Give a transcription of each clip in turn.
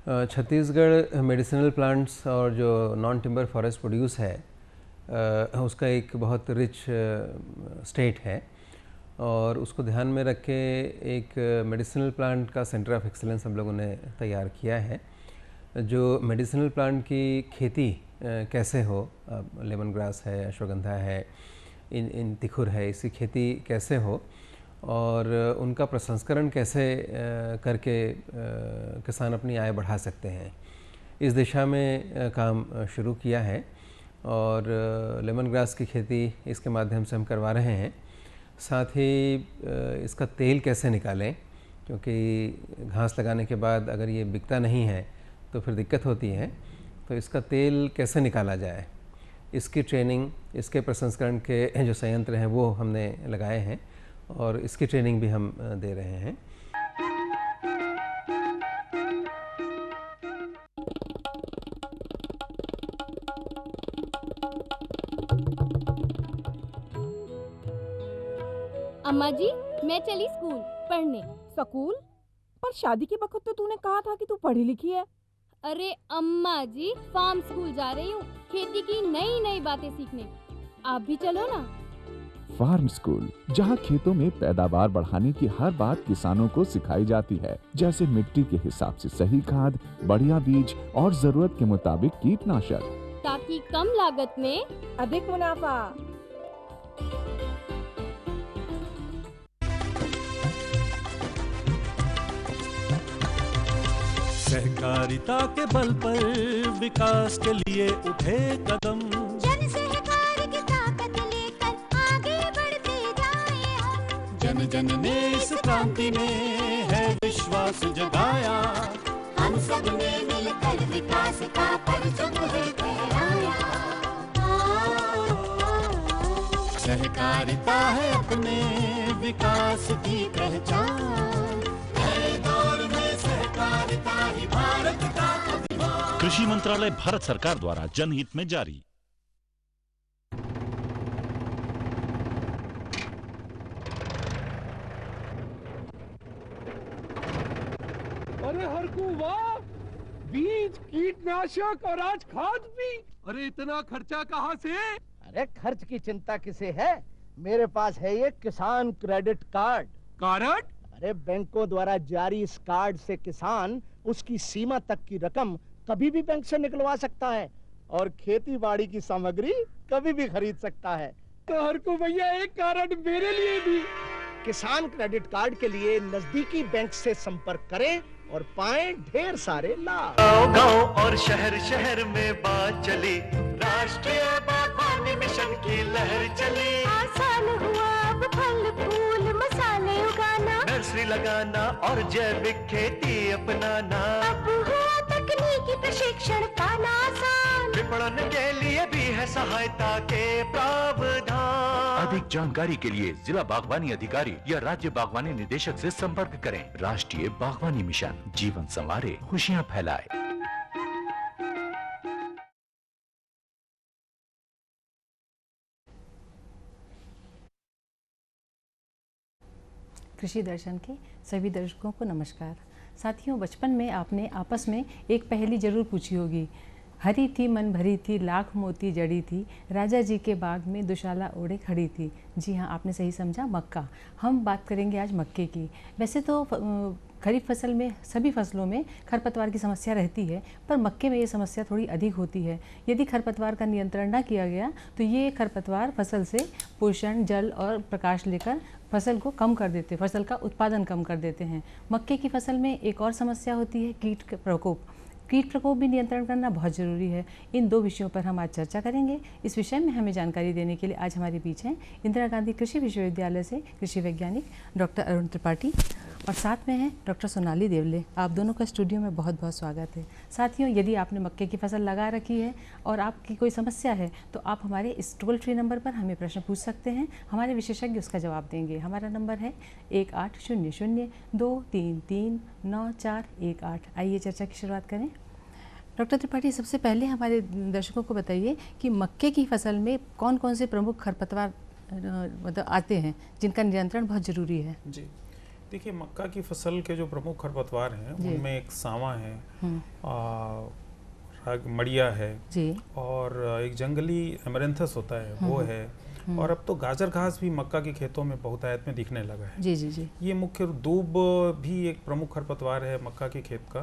Chhattisgarh medicinal plants और जो non timber forest produce है उसका एक बहुत रिच स्टेट है और उसको ध्यान में रख के एक मेडिसिनल प्लांट का सेंटर ऑफ एक्सीलेंस हम लोगों ने तैयार किया है। जो मेडिसिनल प्लांट की खेती कैसे हो, लेमन ग्रास है, अश्वगंधा है, इन तिखुर है, इसकी खेती कैसे हो और उनका प्रसंस्करण कैसे करके किसान अपनी आय बढ़ा सकते हैं, इस दिशा में काम शुरू किया है। और लेमन ग्रास की खेती इसके माध्यम से हम करवा रहे हैं। साथ ही इसका तेल कैसे निकालें, क्योंकि घास लगाने के बाद अगर ये बिकता नहीं है तो फिर दिक्कत होती है, तो इसका तेल कैसे निकाला जाए, इसकी ट्रेनिंग, इसके प्रसंस्करण के जो संयंत्र हैं वो हमने लगाए हैं और इसकी ट्रेनिंग भी हम दे रहे हैं। अम्मा जी, मैं चली स्कूल पढ़ने। स्कूल? पर शादी के वक्त तो तूने कहा था कि तू पढ़ी लिखी है। अरे अम्मा जी, फार्म स्कूल जा रही हूँ खेती की नई नई बातें सीखने। आप भी चलो ना। फार्म स्कूल, जहाँ खेतों में पैदावार बढ़ाने की हर बात किसानों को सिखाई जाती है, जैसे मिट्टी के हिसाब से सही खाद, बढ़िया बीज और जरूरत के मुताबिक कीटनाशक, ताकि कम लागत में अधिक मुनाफा। सहकारिता के बल पर विकास के लिए उठे कदम, जन सहकार की ताकत लेकर आगे बढ़ते जाएं हम। जन जन ने इस क्रांति में है विश्वास जगाया, हम सब ने मिलकर विकास का परचम है फहराया। सहकारिता है अपने विकास की पहचान, नए दौर में सहकारिता ही भारत का अभिमान। कृषि मंत्रालय, भारत सरकार द्वारा जनहित में जारी। अरे हरकू वाह, बीज, कीटनाशक और आज खाद भी। अरे इतना खर्चा कहाँ से? अरे खर्च की चिंता किसे है, मेरे पास है ये किसान क्रेडिट कार्ड। कार्ड? अरे बैंकों द्वारा जारी इस कार्ड से किसान उसकी सीमा तक की रकम कभी भी बैंक से निकलवा सकता है और खेती बाड़ी की सामग्री कभी भी खरीद सकता है। तो हरकू भैया एक कार्ड मेरे लिए भी। किसान क्रेडिट कार्ड के लिए नजदीकी बैंक से संपर्क करें और पाएं ढेर सारे लाभ। गांव और शहर शहर में बात चली, राष्ट्रीय बागवानी मिशन की लहर चली। आसान हुआ अब फल फूल मसाले उगाना, नर्सरी लगाना और जैविक खेती अपनाना। अब हुआ तकनीकी प्रशिक्षण पाना आसान, विपणन के लिए भी है सहायता के प्रावधान। अधिक जानकारी के लिए जिला बागवानी अधिकारी या राज्य बागवानी निदेशक से संपर्क करें। राष्ट्रीय बागवानी मिशन, जीवन संवारे, खुशियां फैलाए। कृषि दर्शन के सभी दर्शकों को नमस्कार। साथियों, बचपन में आपने आपस में एक पहेली जरूर पूछी होगी। हरी थी मन भरी थी, लाख मोती जड़ी थी, राजा जी के बाग में दुशाला ओढ़े खड़ी थी। जी हाँ, आपने सही समझा, मक्का। हम बात करेंगे आज मक्के की। वैसे तो खरीफ फसल में, सभी फसलों में खरपतवार की समस्या रहती है, पर मक्के में ये समस्या थोड़ी अधिक होती है। यदि खरपतवार का नियंत्रण न किया गया तो ये खरपतवार फसल से पोषण, जल और प्रकाश लेकर फसल को कम कर देते, फसल का उत्पादन कम कर देते हैं। मक्के की फसल में एक और समस्या होती है कीट प्रकोप। कीट प्रकोप भी नियंत्रण करना बहुत ज़रूरी है। इन दो विषयों पर हम आज चर्चा करेंगे। इस विषय में हमें जानकारी देने के लिए आज हमारे बीच हैं इंदिरा गांधी कृषि विश्वविद्यालय से कृषि वैज्ञानिक डॉक्टर अरुण त्रिपाठी और साथ में हैं डॉक्टर सोनाली देवले। आप दोनों का स्टूडियो में बहुत बहुत स्वागत है। साथियों, यदि आपने मक्के की फसल लगा रखी है और आपकी कोई समस्या है तो आप हमारे इस टोल फ्री नंबर पर हमें प्रश्न पूछ सकते हैं। हमारे विशेषज्ञ उसका जवाब देंगे। हमारा नंबर है 1800-233-9418। आइए चर्चा की शुरुआत करें। डॉक्टर त्रिपाठी, सबसे पहले हमारे दर्शकों को बताइए कि मक्के की फसल में कौन कौन से प्रमुख खरपतवार मतलब आते हैं जिनका नियंत्रण बहुत ज़रूरी है। जी, देखिए, मक्का की फसल के जो प्रमुख खरपतवार हैं उनमें एक सांवा है, मड़िया है जी, और एक जंगली एमरेंथस होता है वो है, और अब तो गाजर घास भी मक्का के खेतों में बहुतायत में दिखने लगा है। जी जी जी। ये मुख्य दूब भी एक प्रमुख खरपतवार है मक्का के खेत का।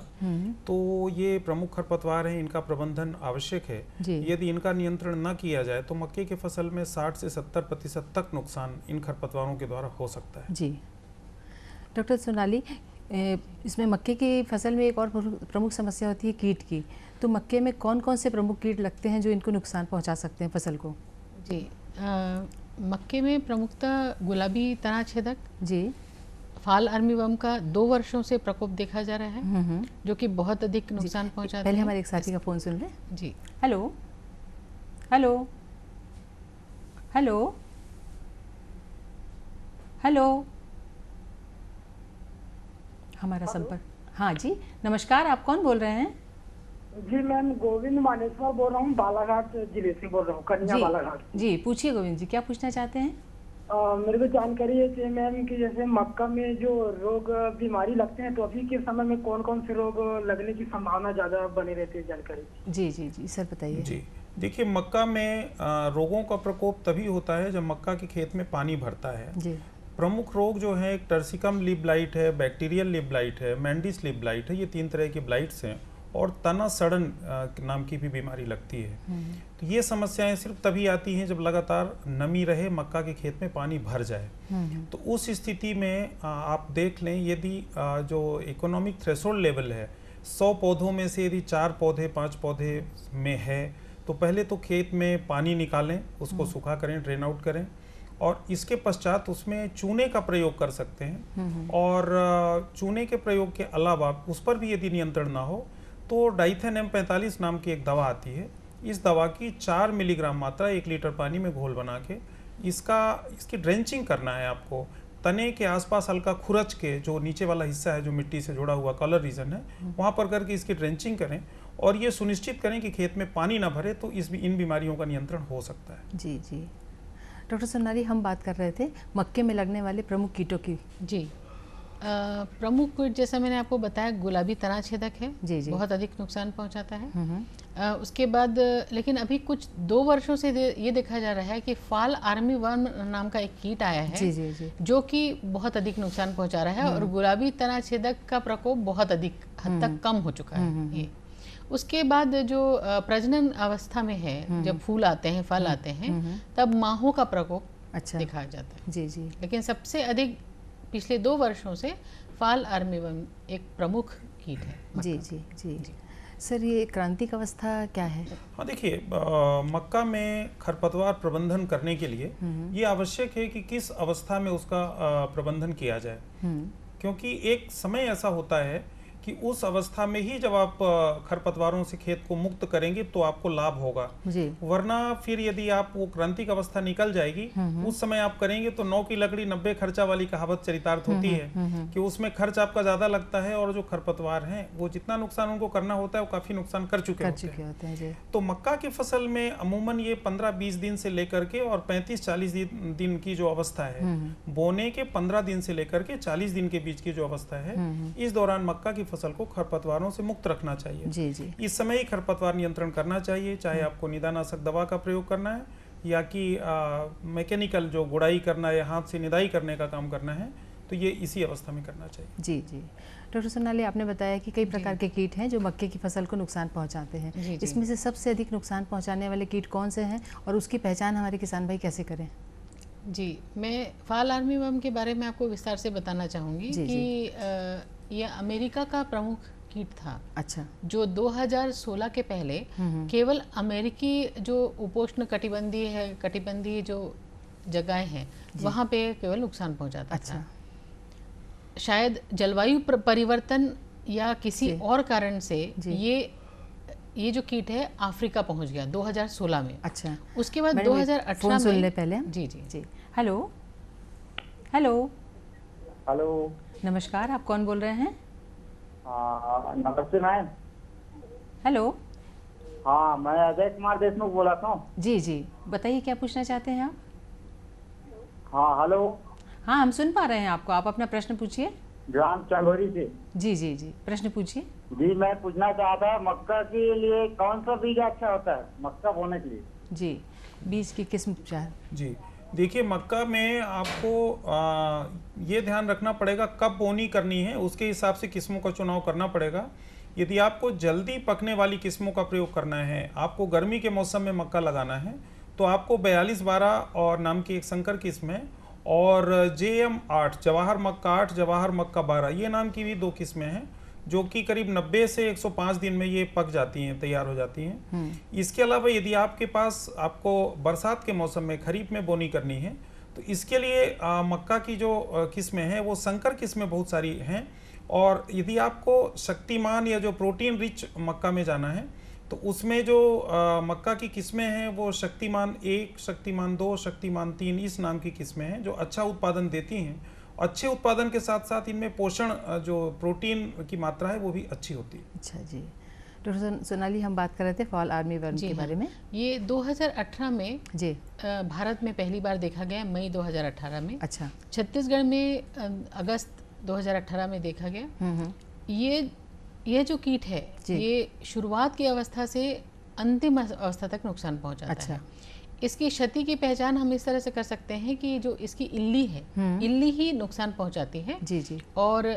तो ये प्रमुख खरपतवार है, इनका प्रबंधन आवश्यक है। यदि इनका नियंत्रण न किया जाए तो मक्के की फसल में 60 से 70% तक नुकसान इन खरपतवारों के द्वारा हो सकता है। जी डॉक्टर सोनाली, इसमें मक्के की फसल में एक और प्रमुख समस्या होती है कीट की। तो मक्के में कौन कौन से प्रमुख कीट लगते हैं जो इनको नुकसान पहुंचा सकते हैं फसल को? जी, मक्के में प्रमुखतः गुलाबी तना छेदक, जी, फाल आर्मीवर्म का 2 वर्षों से प्रकोप देखा जा रहा है, जो कि बहुत अधिक नुकसान पहुंचाता है। पहले हमारे एक साथी का फोन सुन ले। जी, हेलो हेलो हेलो हेलो, हमारा संपर्क। हाँ जी, नमस्कार, आप कौन बोल रहे हैं? जी मैम, गोविंद मानेसर बोल रहा हूँ, बालाघाट जिले से बोल रहा हूँ, कन्या बालाघाट। जी पूछिए गोविंद जी, क्या पूछना चाहते हैं? मेरे को जानकारी है कि मैम कि जैसे मक्का में जो रोग बीमारी लगते हैं, तो अभी के समय में कौन कौन से रोग लगने की संभावना ज्यादा बनी रहती है, जानकारी? जी जी जी सर बताइए। जी देखिए, मक्का में रोगों का प्रकोप तभी होता है जब मक्का के खेत में पानी भरता है। जी। प्रमुख रोग जो है, एक टर्सिकम लीफ ब्लाइट है, बैक्टीरियल लीफ ब्लाइट है, मैंडिस लीफ ब्लाइट है, ये 3 तरह के ब्लाइट्स हैं, और तना सड़न नाम की भी बीमारी लगती है। तो ये समस्याएं सिर्फ तभी आती हैं जब लगातार नमी रहे, मक्का के खेत में पानी भर जाए। तो उस स्थिति में आप देख लें, यदि जो इकोनॉमिक थ्रेशोल्ड लेवल है 100 पौधों में से यदि 4 पौधे 5 पौधे में है, तो पहले तो खेत में पानी निकालें, उसको सूखा करें, ड्रेन आउट करें, और इसके पश्चात उसमें चूने का प्रयोग कर सकते हैं। और चूने के प्रयोग के अलावा उस पर भी यदि नियंत्रण ना हो तो डाइथेन M45 नाम की एक दवा आती है। इस दवा की 4 मिलीग्राम मात्रा 1 लीटर पानी में घोल बना के इसकी ड्रेंचिंग करना है आपको। तने के आसपास हल्का खुरच के, जो नीचे वाला हिस्सा है जो मिट्टी से जुड़ा हुआ कॉलर रीजन है, वहाँ पर करके इसकी ड्रेंचिंग करें, और ये सुनिश्चित करें कि खेत में पानी ना भरे, तो इन बीमारियों का नियंत्रण हो सकता है। जी जी। डॉक्टर सोनाली, हम बात कर रहे थे मक्के में लगने वाले प्रमुख कीटों की। जी, प्रमुख कीट जैसा मैंने आपको बताया, गुलाबी तना छेदक है। जी जी। बहुत अधिक नुकसान पहुंचाता है। उसके बाद लेकिन अभी कुछ 2 वर्षों से ये देखा जा रहा है कि फाल आर्मीवर्म नाम का एक कीट आया है, जी जी जी, जो कि बहुत अधिक नुकसान पहुंचा रहा है, और गुलाबी तना छेदक का प्रकोप बहुत अधिक हद तक कम हो चुका है। ये उसके बाद जो प्रजनन अवस्था में है, जब फूल आते हैं, फल आते हैं, तब माहों का प्रकोप देखा जाता है। जी जी। लेकिन सबसे अधिक पिछले 2 वर्षों से फाल आर्मीवर्म एक प्रमुख कीट है। जी जी जी जी। सर, ये क्रांतिक अवस्था क्या है? हाँ देखिए, मक्का में खरपतवार प्रबंधन करने के लिए ये आवश्यक है कि किस अवस्था में उसका प्रबंधन किया जाए, क्योंकि एक समय ऐसा होता है कि उस अवस्था में ही जब आप खरपतवारों से खेत को मुक्त करेंगे तो आपको लाभ होगा। वरना फिर यदि आप वो क्रांतिक अवस्था निकल जाएगी, उस समय आप करेंगे तो 9 की लकड़ी 90 खर्चा वाली कहावत चरितार्थ होती है कि उसमें खर्च आपका ज्यादा लगता है, और जो खरपतवार हैं वो जितना नुकसान उनको करना होता है वो काफी नुकसान कर चुके होते हैं। तो मक्का की फसल में अमूमन ये 15-20 दिन से लेकर के और 35-40 दिन की जो अवस्था है, बोने के 15 दिन से लेकर के 40 दिन के बीच की जो अवस्था है, इस दौरान मक्का की फसल को खरपतवारों से मुक्त रखना चाहिए। जी जी। इस समय ही खरपतवार नियंत्रण करना चाहिए, चाहे आपको निदानाशक दवा का प्रयोग करना है या कि मैकेनिकल जो गुड़ाई करना है या हाथ से निदाई करने का काम करना है, तो ये इसी अवस्था में करना चाहिए। जी जी। डॉक्टर सोनाली, आपने बताया कि कई प्रकार के कीट हैं जो मक्के की फसल को नुकसान पहुंचाते हैं। जी, जी। इसमें से सबसे अधिक नुकसान पहुंचाने वाले कीट कौन से हैं और उसकी पहचान हमारे किसान भाई कैसे करें? जी, मैं फाल आर्मीवर्म के बारे में आपको विस्तार से बताना चाहूँगी कि ये अमेरिका का प्रमुख कीट था। अच्छा। जो 2016 के पहले केवल अमेरिकी जो उपोष्ण कटिबंधीय जो जगहें हैं, वहाँ पे केवल नुकसान पहुँचाता था। शायद जलवायु परिवर्तन या किसी और कारण से ये जो कीट है अफ्रीका पहुंच गया 2016 में। अच्छा। उसके बाद 2018 में सुन ले पहले। जी जी जी। हेलो हेलो हेलो, नमस्कार, आप कौन बोल रहे हैं? नमस्ते मैम। हेलो। हाँ, मैं अजय कुमार देशमुख बोला था। जी जी, बताइए क्या पूछना चाहते हैं आप? हाँ हेलो। हाँ, हम सुन पा रहे हैं आपको, आप अपना प्रश्न पूछिए। ग्राम चंगोरी से। जी जी जी, प्रश्न पूछिए। जी, मैं पूछना चाहता मक्का के लिए कौन सा बीज अच्छा होता है मक्का बोने के लिए? जी, बीज की किस्म उपचार। जी, देखिए मक्का में आपको ये ध्यान रखना पड़ेगा कब बोनी करनी है, उसके हिसाब से किस्मों का चुनाव करना पड़ेगा। यदि आपको जल्दी पकने वाली किस्मों का प्रयोग करना है, आपको गर्मी के मौसम में मक्का लगाना है, तो आपको 4212 और नाम की एक संकर किस्म है, और JM 8 जवाहर मक्का 8 जवाहर मक्का 12 ये नाम की भी 2 किस्में हैं, जो कि करीब 90 से 105 दिन में ये पक जाती हैं, तैयार हो जाती हैं। इसके अलावा यदि आपके पास आपको बरसात के मौसम में खरीफ में बोनी करनी है, तो इसके लिए मक्का की जो किस्में हैं वो संकर किस्में बहुत सारी हैं। और यदि आपको शक्तिमान या जो प्रोटीन रिच मक्का में जाना है, तो उसमें जो मक्का की किस्में हैं वो शक्तिमान 1, शक्तिमान 2, शक्तिमान 3 इस नाम की किस्में हैं, जो अच्छा उत्पादन देती हैं। अच्छे उत्पादन के साथ साथ इनमें पोषण जो प्रोटीन की मात्रा है वो भी अच्छी होती है। अच्छा जी, डॉक्टर सोनाली, हम बात कर रहे थे फॉल आर्मी वर्म के बारे में। ये 2018 में जी भारत में पहली बार देखा गया, मई 2018 में। अच्छा। छत्तीसगढ़ में अगस्त 2018 में देखा गया। ये जो कीट है ये शुरुआत की अवस्था से अंतिम अवस्था तक नुकसान पहुंचाता है। इसकी क्षति की पहचान हम इस तरह से कर सकते हैं कि जो इसकी इल्ली है, इल्ली ही नुकसान पहुंचाती है। जी जी। और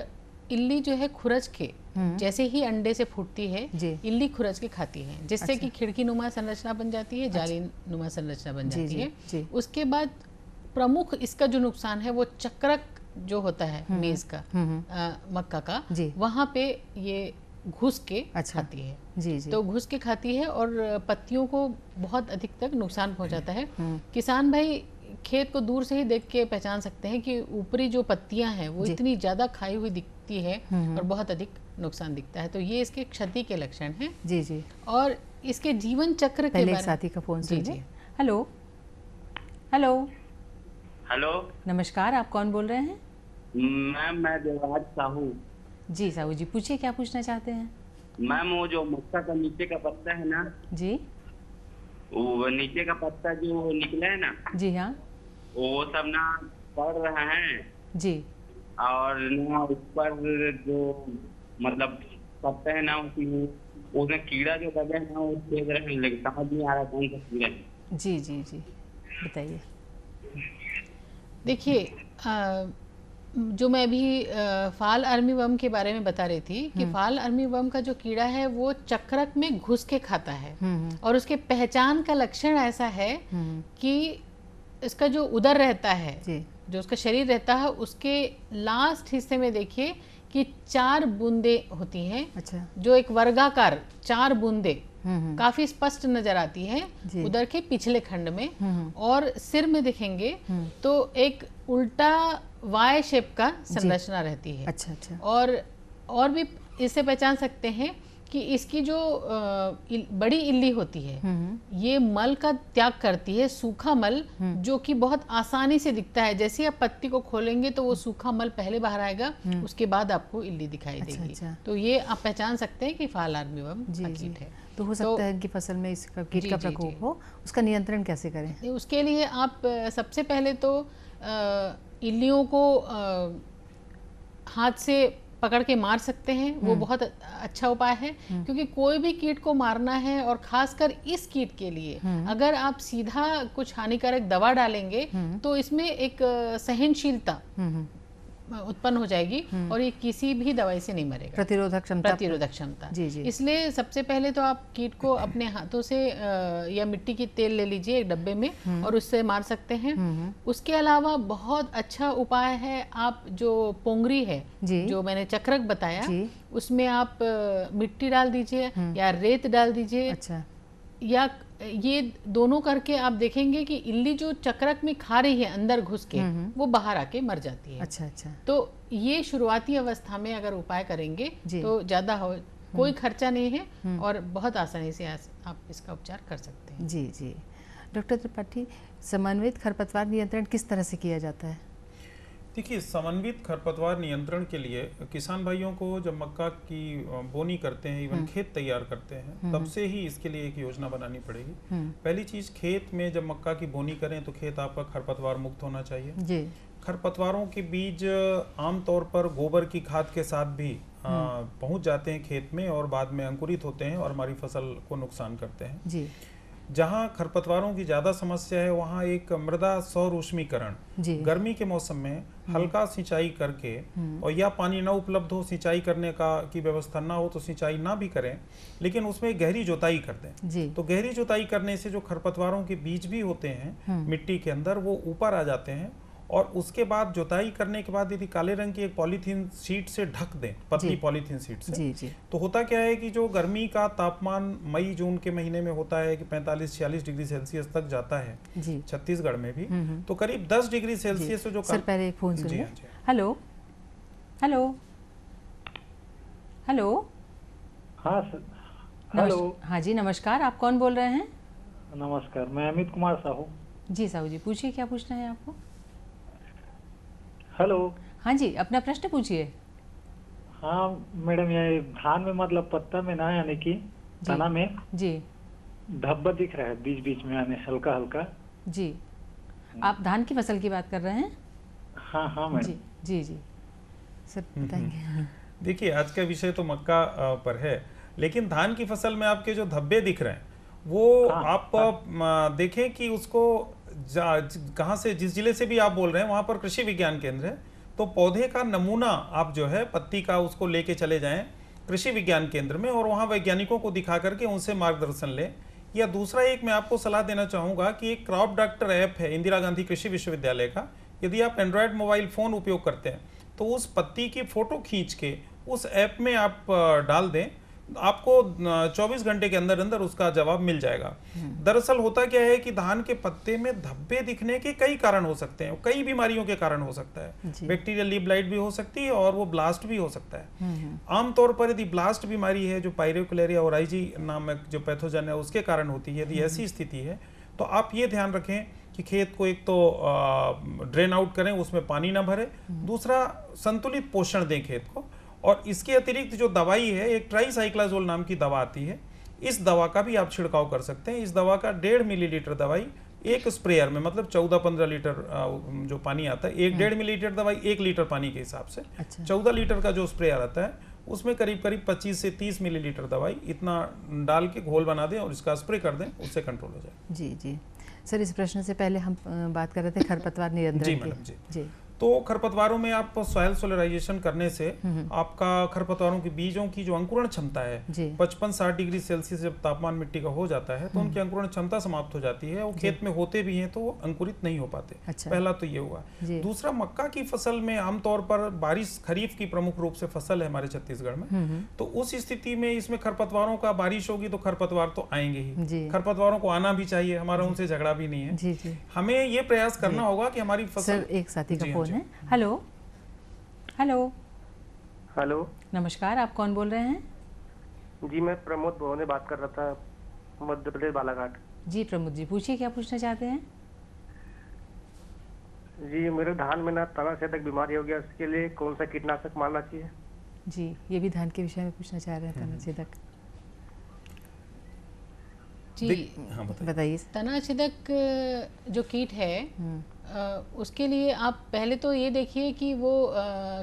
इल्ली जो है खुरच के जैसे ही अंडे से फूटती है, इल्ली खुरच के खाती है, जिससे कि खिड़की नुमा संरचना बन जाती है, जाली नुमा संरचना बन जाती है। उसके बाद प्रमुख इसका जो नुकसान है वो चक्रक जो होता है मेज का, मक्का का, वहाँ पे ये घुस के खाती है। जी जी। तो घुस के खाती है और पत्तियों को बहुत अधिक तक नुकसान पहुंचाता है। किसान भाई खेत को दूर से ही देख के पहचान सकते हैं कि ऊपरी जो पत्तियां हैं वो इतनी ज्यादा खाई हुई दिखती है और बहुत अधिक नुकसान दिखता है। तो ये इसके क्षति के लक्षण हैं। जी जी। और इसके जीवन चक्र के बारे में साथी का फोन सुनिए। हेलो हेलो हेलो, नमस्कार, आप कौन बोल रहे हैं? मैम मैं देवराज साहू। जी साहू जी, पूछिए क्या पूछना चाहते हैं? मैम वो जो मक्का का नीचे का पत्ता है ना जी, वो नीचे का पत्ता जो निकला है ना, जी हाँ, वो सब ना पड़ रहा है जी, और ना उस पर जो मतलब पत्ता है ना उसमें कीड़ा जो लगे है ना वो देख रहे हैं, लेकिन समझ नहीं आ रहा कौन सा कीड़ा है। जी जी जी, बताइए। देखिए, जो मैं अभी फाल आर्मी वर्म के बारे में बता रही थी कि फाल आर्मी वर्म का जो कीड़ा है वो चक्रक में घुस के खाता है, और उसके पहचान का लक्षण ऐसा है कि इसका जो उदर रहता है, जो उसका शरीर रहता है, उसके लास्ट हिस्से में देखिए कि 4 बूंदे होती हैं। अच्छा। जो एक वर्गाकार 4 बूंदे काफी स्पष्ट नजर आती है उधर के पिछले खंड में। और सिर में देखेंगे तो एक उल्टा वाई शेप का संरचना रहती है। अच्छा अच्छा। और भी इससे पहचान सकते हैं कि इसकी जो बड़ी इल्ली होती है ये मल का त्याग करती है, सूखा मल, जो कि बहुत आसानी से दिखता है। जैसे ही आप पत्ती को खोलेंगे तो वो सूखा मल पहले बाहर आएगा, उसके बाद आपको इल्ली दिखाई देगी। अच्छा। तो ये आप पहचान सकते हैं कि फाल आर्मी वर्म का कीट है। तो हो सकता है इनकी फसल में इसका कीट का प्रकोप हो, उसका नियंत्रण कैसे करें? उसके लिए आप सबसे पहले तो इल्लियों को हाथ से पकड़ के मार सकते हैं, वो बहुत अच्छा उपाय है। क्योंकि कोई भी कीट को मारना है, और खासकर इस कीट के लिए अगर आप सीधा कुछ हानिकारक दवा डालेंगे तो इसमें एक सहनशीलता उत्पन्न हो जाएगी और ये किसी भी दवाई से नहीं मरेगा। प्रतिरोधक क्षमता। जी जी। इसलिए सबसे पहले तो आप कीट को अपने हाथों से या मिट्टी की तेल ले लीजिए एक डब्बे में और उससे मार सकते हैं। उसके अलावा बहुत अच्छा उपाय है, आप जो पोंगरी है जो मैंने चक्रक बताया उसमें आप मिट्टी डाल दीजिए या रेत डाल दीजिए। अच्छा। या ये दोनों करके आप देखेंगे कि इल्ली जो चक्रक में खा रही है अंदर घुस के वो बाहर आके मर जाती है। अच्छा अच्छा। तो ये शुरुआती अवस्था में अगर उपाय करेंगे तो ज्यादा कोई खर्चा नहीं है और बहुत आसानी से आप इसका उपचार कर सकते हैं। जी जी। डॉक्टर त्रिपाठी, समन्वित खरपतवार नियंत्रण किस तरह से किया जाता है? देखिए, समन्वित खरपतवार नियंत्रण के लिए किसान भाइयों को जब मक्का की बोनी करते हैं, इवन खेत तैयार करते हैं, तब से ही इसके लिए एक योजना बनानी पड़ेगी। पहली चीज, खेत में जब मक्का की बोनी करें तो खेत आपका खरपतवार मुक्त होना चाहिए जी। खरपतवारों के बीज आमतौर पर गोबर की खाद के साथ भी पहुंच जाते हैं खेत में और बाद में अंकुरित होते हैं और हमारी फसल को नुकसान करते हैं जी। जहां खरपतवारों की ज्यादा समस्या है वहां एक मृदा सौर ऊष्मीकरण, गर्मी के मौसम में हल्का सिंचाई करके और या पानी न उपलब्ध हो, सिंचाई करने की व्यवस्था ना हो तो सिंचाई ना भी करें, लेकिन उसमें गहरी जोताई कर दें। तो गहरी जोताई करने से जो खरपतवारों के बीज भी होते हैं मिट्टी के अंदर, वो ऊपर आ जाते हैं और उसके बाद जुताई करने के बाद यदि काले रंग की एक पॉलीथीन शीट से ढक दें, पतली पॉलीथीन शीट से, तो होता क्या है कि जो गर्मी का तापमान मई जून के महीने में होता है कि 45-46 डिग्री सेल्सियस तक जाता है छत्तीसगढ़ में भी, तो करीब 10 डिग्री सेल्सियस जो सर पहले एक फोन सुनिए। हेलो हेलो हेलो हाँ सर, हेलो हाँ जी नमस्कार, आप कौन बोल रहे हैं? नमस्कार, मैं अमित कुमार साहू। जी साहू जी, पूछिए क्या पूछना है आपको? हेलो हाँ जी, अपना प्रश्न पूछिए। हाँ मैडम, ये धान में मतलब पत्ता में ना, यानी कि तना में जी धब्बा दिख रहा है बीच बीच में, यानी हल्का हल्का जी। आप धान की फसल की बात कर रहे हैं? हाँ हाँ मैडम जी जी जी सर बताएंगे। देखिए, आज का विषय तो मक्का पर है, लेकिन धान की फसल में आपके जो धब्बे दिख रहे हैं वो आप देखें कि उसको कहाँ से, जिस जिले से भी आप बोल रहे हैं वहाँ पर कृषि विज्ञान केंद्र है, तो पौधे का नमूना आप जो है पत्ती का उसको लेके चले जाएं कृषि विज्ञान केंद्र में और वहाँ वैज्ञानिकों को दिखा करके उनसे मार्गदर्शन लें। या दूसरा एक मैं आपको सलाह देना चाहूँगा कि एक क्रॉप डॉक्टर ऐप है इंदिरा गांधी कृषि विश्वविद्यालय का, यदि आप एंड्रॉयड मोबाइल फ़ोन उपयोग करते हैं तो उस पत्ती की फ़ोटो खींच के उस ऐप में आप डाल दें, आपको 24 घंटे के अंदर अंदर उसका जवाब मिल जाएगा। दरअसल होता क्या है कि धान के पत्ते में धब्बे दिखने के कई कारण हो सकते हैं, कई बीमारियों के कारण हो सकता है। बैक्टीरियल लीफ ब्लाइट भी हो सकती है और वो ब्लास्ट भी हो सकता है। आमतौर पर यदि ब्लास्ट बीमारी है जो पायरियोक्लेरिया ओराइजी नामक जो पैथोजन है उसके कारण होती है, यदि ऐसी स्थिति है तो आप ये ध्यान रखें कि खेत को एक तो ड्रेन आउट करें, उसमें पानी ना भरे, दूसरा संतुलित पोषण दें खेत को, और इसके अतिरिक्त जो दवाई है, एक ट्राइसाइक्लाजोल नाम की दवा आती है, इस दवा का भी आप छिड़काव कर सकते हैं। इस दवा का 1.5 मिलीलीटर दवाई एक स्प्रेयर में, मतलब 14-15 लीटर जो पानी आता है, 1.5 मिलीलीटर दवाई 1 लीटर पानी के हिसाब से, 14 लीटर का जो स्प्रेयर आता है उसमें करीब करीब 25 से 30 मिलीलीटर दवाई इतना डाल के घोल बना दें और इसका स्प्रे कर दें, उससे कंट्रोल हो जाए। जी जी सर, इस प्रश्न से पहले हम बात कर रहे थे खरपतवार नियंत्रण जी मैडम जी। तो खरपतवारों में आप सॉइल सोलराइजेशन करने से आपका खरपतवारों के बीजों की जो अंकुरण क्षमता है 55-60 डिग्री सेल्सियस जब तापमान मिट्टी का हो जाता है तो उनकी अंकुरण क्षमता समाप्त हो जाती है, वो खेत में होते भी हैं तो वो अंकुरित नहीं हो पाते। पहला तो ये हुआ। दूसरा, मक्का की फसल में आमतौर पर बारिश खरीफ की प्रमुख रूप से फसल है हमारे छत्तीसगढ़ में, तो उस स्थिति में इसमें खरपतवारों का बारिश होगी तो खरपतवार तो आएंगे ही, खरपतवारों को आना भी चाहिए, हमारा उनसे झगड़ा भी नहीं है। हमें ये प्रयास करना होगा कि हमारी फसल। एक साथी का फोन है। हेलो हेलो हेलो नमस्कार, आप कौन बोल रहे हैं? जी मैं प्रमोद भवने बात कर रहा था, मध्य प्रदेश बालाघाट। जी प्रमोद जी, पूछिए क्या पूछना चाहते हैं? जी मेरे धान में ना तना छेदक बीमारी हो गया, इसके लिए कौन सा कीटनाशक मारना चाहिए? जी ये भी धान के विषय में पूछना चाह रहे हैं, तना छेदक। जी हाँ बताइए। तना छेदक जो कीट है उसके लिए आप पहले तो ये देखिए कि वो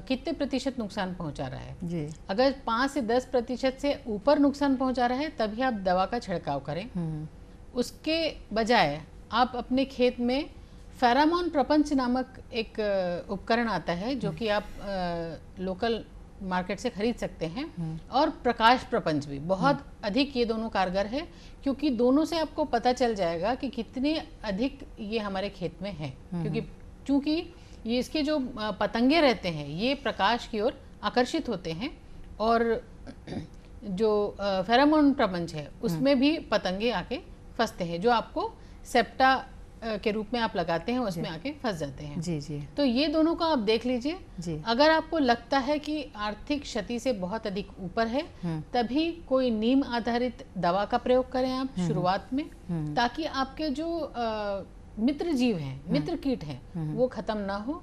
कितने प्रतिशत नुकसान पहुंचा रहा है जी। अगर 5 से 10% से ऊपर नुकसान पहुंचा रहा है तभी आप दवा का छिड़काव करें। उसके बजाय आप अपने खेत में फेरामोन प्रपंच नामक एक उपकरण आता है जो कि आप लोकल मार्केट से खरीद सकते हैं, और प्रकाश प्रपंच भी बहुत अधिक, ये दोनों कारगर है क्योंकि दोनों से आपको पता चल जाएगा कि कितने अधिक ये हमारे खेत में है, क्योंकि चूंकि ये इसके जो पतंगे रहते हैं ये प्रकाश की ओर आकर्षित होते हैं, और जो फेरामोन प्रपंच है उसमें भी पतंगे आके फंसते हैं, जो आपको सेप्टा के रूप में आप लगाते हैं उसमें आके फंस जाते हैं। जी जी। तो ये दोनों को आप देख लीजिए जी। अगर आपको लगता है कि आर्थिक क्षति से बहुत अधिक ऊपर है तभी कोई नीम आधारित दवा का प्रयोग करें आप शुरुआत में, ताकि आपके जो मित्र जीव हैं, मित्र कीट हैं वो खत्म ना हो।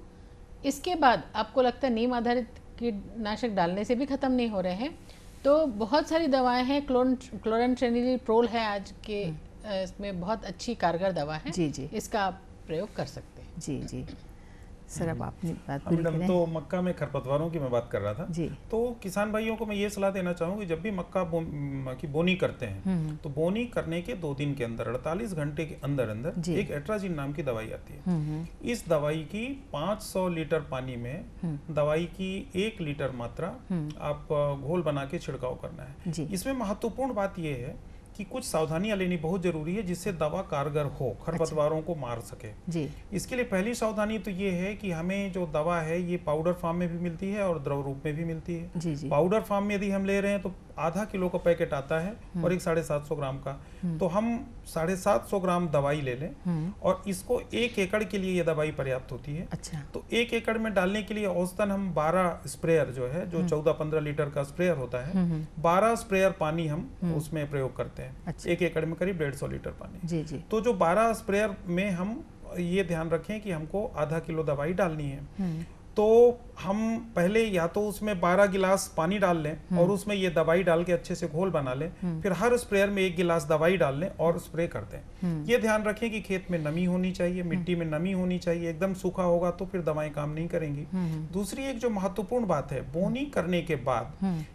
इसके बाद आपको लगता है नीम आधारित कीटनाशक डालने से भी खत्म नहीं हो रहे हैं, तो बहुत सारी दवाएं हैं। क्लोराम्फेनिलिप्रोल है आज के इसमें बहुत अच्छी कारगर दवा है। जी जी, इसका आप प्रयोग कर सकते हैं। जी जी सर, अब आपने बात पूरी मैडम, करें। तो मक्का में खरपतवारों की मैं बात कर रहा था जी। तो किसान भाइयों को मैं ये सलाह देना चाहूँगी, जब भी मक्का की बोनी करते हैं तो बोनी करने के 2 दिन के अंदर 48 घंटे के अंदर अंदर एक एट्राजिन नाम की दवाई आती है। इस दवाई की 500 लीटर पानी में दवाई की 1 लीटर मात्रा आप घोल बना के छिड़काव करना है। इसमें महत्वपूर्ण बात यह है कि कुछ सावधानियां लेनी बहुत जरूरी है जिससे दवा कारगर हो, खरपतवारों को मार सके। जी। इसके लिए पहली सावधानी तो ये है कि हमें जो दवा है ये पाउडर फॉर्म में भी मिलती है और द्रव रूप में भी मिलती है। जी जी। पाउडर फॉर्म में यदि हम ले रहे हैं तो आधा किलो का पैकेट आता है और एक 750 ग्राम का, तो हम 750 ग्राम दवाई ले लें और इसको 1 एकड़ के लिए ये दवाई पर्याप्त होती है। अच्छा। तो 1 एकड़ में डालने के लिए औसतन हम 12 स्प्रेयर जो है, जो 14-15 लीटर का स्प्रेयर होता है, 12 स्प्रेयर पानी हम उसमें प्रयोग करते हैं। अच्छा। 1 एकड़ में करीब 150 लीटर पानी। जी जी। तो जो 12 स्प्रेयर में हम ये ध्यान रखें कि हमको आधा किलो दवाई डालनी है, तो हम पहले या तो उसमें 12 गिलास पानी डाल लें और उसमें ये दवाई डाल के अच्छे से घोल बना लें, फिर हर स्प्रेयर में 1 गिलास दवाई डाल लें और स्प्रे कर दें। ये ध्यान रखें कि खेत में नमी होनी चाहिए, मिट्टी में नमी होनी चाहिए। एकदम सूखा होगा तो फिर दवाएं काम नहीं करेंगी। दूसरी एक जो महत्वपूर्ण बात है, बोनी करने के बाद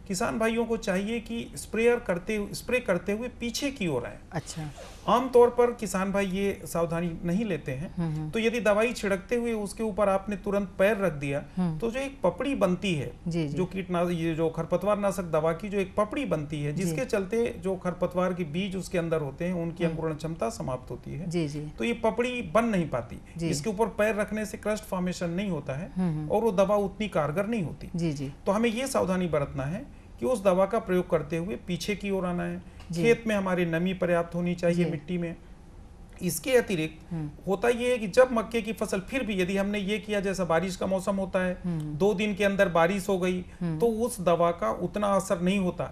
किसान भाइयों को चाहिए कि स्प्रे करते हुए पीछे की ओर आए। अच्छा। आमतौर पर किसान भाई ये सावधानी नहीं लेते हैं, तो यदि दवाई छिड़कते हुए उसके ऊपर आपने तुरंत पैर रख दिया तो जो एक पपड़ी बनती है, जो कीटनाशक, ये जो खरपतवार नाशक दवा की जो एक पपड़ी बनती है, जिसके चलते जो खरपतवार के बीज उसके अंदर होते हैं उनकी अंकुरण क्षमता समाप्त होती है। जी जी। तो ये पपड़ी बन नहीं पाती, इसके ऊपर पैर रखने से क्रस्ट फॉर्मेशन नहीं होता है और वो दवा उतनी कारगर नहीं होती। जी जी। तो हमें ये सावधानी बरतना है कि उस दवा का प्रयोग करते हुए पीछे की ओर आना है। खेत में हमारी नमी पर्याप्त होनी चाहिए, मिट्टी में। इसके अतिरिक्त होता ये है कि जब मक्के की फसल फिर भी यदि हमने ये किया, जैसा बारिश का मौसम होता है, 2 दिन के अंदर बारिश हो गई तो उस दवा का उतना असर नहीं होता।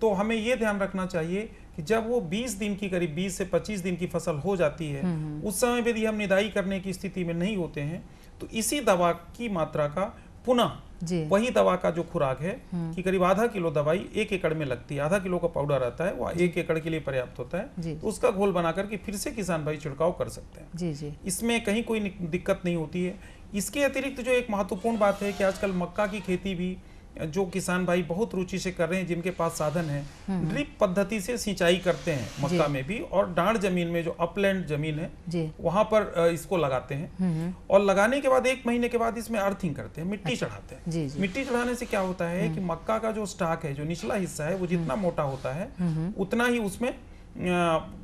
तो हमें ये ध्यान रखना चाहिए कि जब वो 20 दिन की, करीब 20 से 25 दिन की फसल हो जाती है, उस समय यदि हम निदाई करने की स्थिति में नहीं होते हैं तो इसी दवा की मात्रा का पुनः वही दवा का जो खुराक है कि करीब आधा किलो दवाई 1 एकड़ में लगती है, आधा किलो का पाउडर आता है, वो 1 एकड़ के लिए पर्याप्त होता है। तो उसका घोल बना करके फिर से किसान भाई छिड़काव कर सकते हैं। जी जी। इसमें कहीं कोई दिक्कत नहीं होती है। इसके अतिरिक्त जो एक महत्वपूर्ण बात है कि आजकल मक्का की खेती भी जो किसान भाई बहुत रुचि से कर रहे हैं, जिनके पास साधन है, ड्रिप पद्धति से सिंचाई करते हैं मक्का में भी, और डांड जमीन में जो अपलैंड जमीन है वहां पर इसको लगाते हैं। और लगाने के बाद 1 महीने के बाद इसमें अर्थिंग करते हैं, मिट्टी चढ़ाते हैं। जी जी। मिट्टी चढ़ाने से क्या होता है कि मक्का का जो स्टाक है, जो निचला हिस्सा है, वो जितना मोटा होता है उतना ही उसमें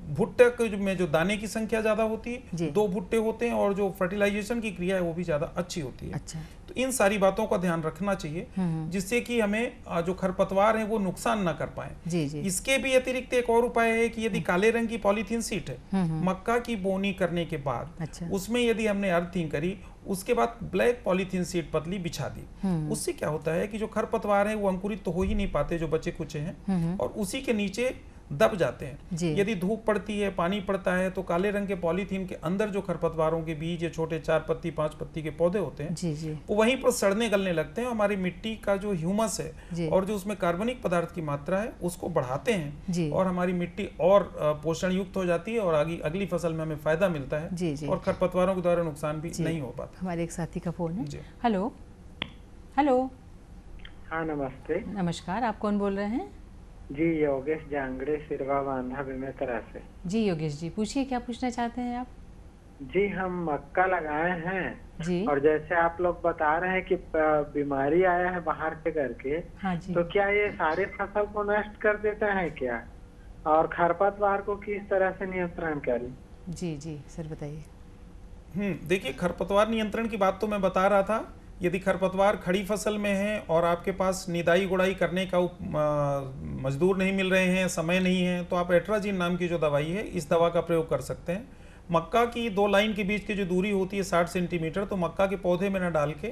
भुट्टे में जो दाने की संख्या ज्यादा होती है, 2 भुट्टे होते हैं, और जो फर्टिलाइजेशन की क्रिया है वो भी ज्यादा अच्छी होती है। अच्छा। तो इन सारी बातों का ध्यान रखना चाहिए जिससे कि हमें जो खरपतवार है वो नुकसान ना कर पाए। जी जी। इसके भी अतिरिक्त एक और उपाय है कि यदि काले रंग की पॉलीथीन सीट है, मक्का की बोनी करने के बाद उसमें यदि हमने अर्थिंग करी, उसके बाद ब्लैक पॉलीथीन सीट पतली बिछा दी, उससे क्या होता है कि जो खरपतवार है वो अंकुरित तो हो ही नहीं पाते, जो बचे कुचे हैं, और उसी के नीचे दब जाते हैं। यदि धूप पड़ती है, पानी पड़ता है, तो काले रंग के पॉलीथीन के अंदर जो खरपतवारों के बीज, छोटे 4 पत्ती 5 पत्ती के पौधे होते हैं, वो वहीं पर सड़ने गलने लगते हैं। हमारी मिट्टी का जो ह्यूमस है और जो उसमें कार्बनिक पदार्थ की मात्रा है उसको बढ़ाते हैं, और हमारी मिट्टी और पोषण युक्त हो जाती है, और अगली फसल में हमें फायदा मिलता है, और खरपतवारों के द्वारा नुकसान भी नहीं हो पाता। हमारे एक साथी का फोन है। Hello hello. हाँ नमस्ते। नमस्कार, आप कौन बोल रहे हैं? जी योगेश जांगड़े, सिरवा बांधा बेमेतरा से। जी योगेश जी, पूछिए क्या पूछना चाहते हैं आप? जी हम मक्का लगाए हैं जी, और जैसे आप लोग बता रहे हैं कि बीमारी आया है बाहर के करके, हाँ जी, तो क्या ये सारी फसल को नष्ट कर देता है क्या, और खरपतवार को किस तरह से नियंत्रण करें? जी जी सर बताइए। देखिए, खरपतवार नियंत्रण की बात तो मैं बता रहा था। यदि खरपतवार खड़ी फसल में है और आपके पास निदाई गुड़ाई करने का मजदूर नहीं मिल रहे हैं, समय नहीं है, तो आप एट्राजिन नाम की जो दवाई है, इस दवा का प्रयोग कर सकते हैं। मक्का की 2 लाइन के बीच की जो दूरी होती है 60 सेंटीमीटर, तो मक्का के पौधे में न डाल के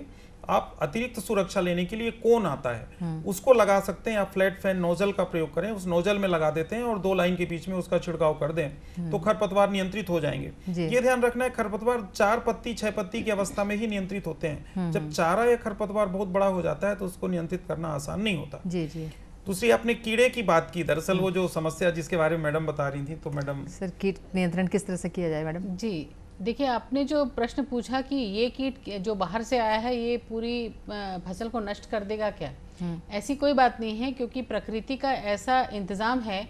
आप अतिरिक्त सुरक्षा लेने के लिए कोन आता है उसको लगा सकते हैं। आप फ्लैट फैन नोजल का प्रयोग करें, उस नोजल में लगा देते हैं और 2 लाइन के बीच में उसका छिड़काव कर दें तो खरपतवार नियंत्रित हो जाएंगे। ये ध्यान रखना है, खरपतवार 4 पत्ती 6 पत्ती की अवस्था में ही नियंत्रित होते हैं। जब चारा या खरपतवार बहुत बड़ा हो जाता है तो उसको नियंत्रित करना आसान नहीं होता। जी जी। दूसरी आपने कीड़े की बात की, दरअसल वो जो समस्या जिसके बारे में मैडम बता रही थी, तो मैडम सर कीट नियंत्रण किस तरह से किया जाए मैडम? जी देखिए, आपने जो प्रश्न पूछा कि ये कीट जो बाहर से आया है ये पूरी फसल को नष्ट कर देगा क्या, ऐसी कोई बात नहीं है, क्योंकि प्रकृति का ऐसा इंतज़ाम है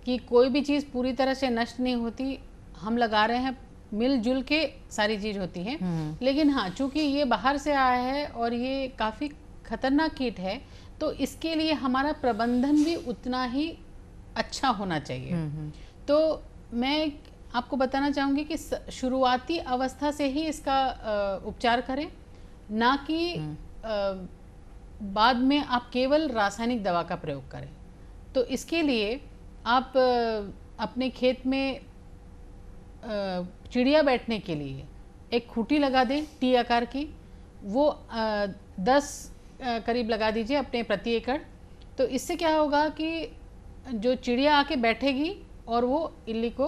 कि कोई भी चीज़ पूरी तरह से नष्ट नहीं होती। हम लगा रहे हैं, मिलजुल के सारी चीज़ होती हैं। लेकिन हाँ, चूँकि ये बाहर से आया है और ये काफ़ी खतरनाक कीट है, तो इसके लिए हमारा प्रबंधन भी उतना ही अच्छा होना चाहिए। तो मैं आपको बताना चाहूँगी कि शुरुआती अवस्था से ही इसका उपचार करें, ना कि बाद में आप केवल रासायनिक दवा का प्रयोग करें। तो इसके लिए आप अपने खेत में चिड़िया बैठने के लिए एक खूंटी लगा दें टी आकार की, वो 10 करीब लगा दीजिए अपने प्रति एकड़। तो इससे क्या होगा कि जो चिड़िया आके बैठेगी और वो इल्ली को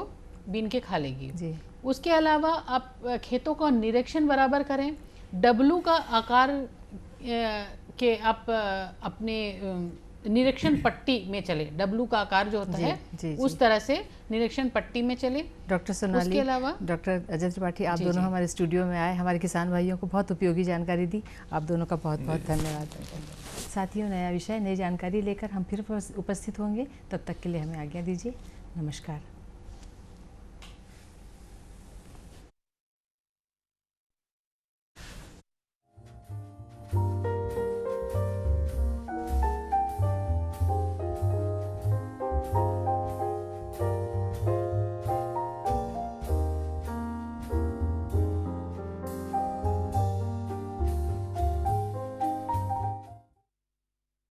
बीन के खा लेगी जी। उसके अलावा आप खेतों का निरीक्षण बराबर करें, डब्लू का आकार के आप अपने निरीक्षण पट्टी में चले, डब्लू का आकार जो होता है जी, उस तरह से निरीक्षण पट्टी में चले। डॉक्टर सोनाली, उसके अलावा डॉक्टर अजय त्रिपाठी, आप दोनों हमारे स्टूडियो में आए, हमारे किसान भाइयों को बहुत उपयोगी जानकारी दी। आप दोनों का बहुत बहुत धन्यवाद। साथियों, नया विषय, नई जानकारी लेकर हम फिर उपस्थित होंगे। तब तक के लिए हमें आज्ञा दीजिए। नमस्कार।